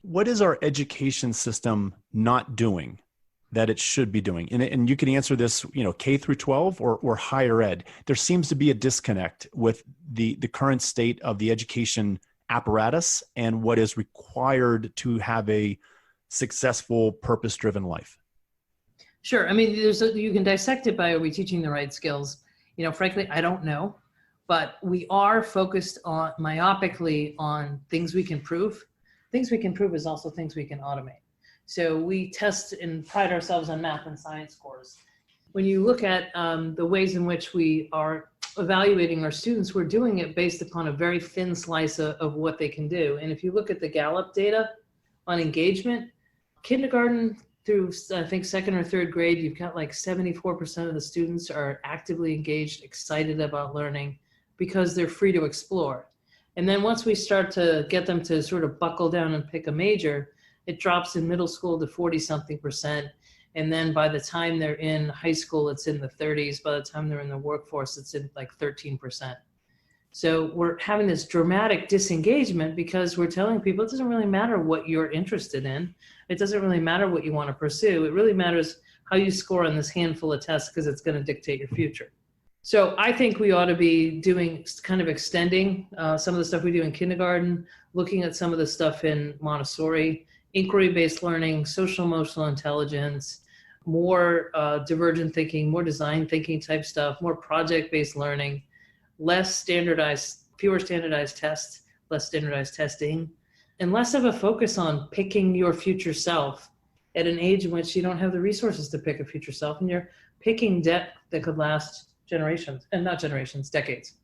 what is our education system not doing that it should be doing? And you can answer this, K through 12 or higher ed. There seems to be a disconnect with the current state of the education apparatus and what is required to have a successful, purpose-driven life. Sure. I mean, you can dissect it by, are we teaching the right skills? Frankly, I don't know, but we are focused on myopically on things we can prove. Things we can prove is also things we can automate. So we test and pride ourselves on math and science scores. When you look at the ways in which we are evaluating our students, we're doing it based upon a very thin slice of what they can do. And if you look at the Gallop data on engagement, kindergarten through, I think, second or third grade, you've got like 74% of the students are actively engaged, excited about learning because they're free to explore. And then once we start to get them to sort of buckle down and pick a major, it drops in middle school to 40-something%. And then by the time they're in high school, it's in the 30s. By the time they're in the workforce, it's in like 13%. So we're having this dramatic disengagement because we're telling people it doesn't really matter what you're interested in. It doesn't really matter what you want to pursue. It really matters how you score on this handful of tests because it's going to dictate your future. So I think we ought to be doing kind of extending some of the stuff we do in kindergarten, looking at some of the stuff in Montessori, inquiry-based learning, social emotional intelligence, more divergent thinking, more design thinking type stuff, more project-based learning, fewer standardized tests, less standardized testing, and less of a focus on picking your future self at an age in which you don't have the resources to pick a future self, and you're picking debt that could last generations, and not generations, decades.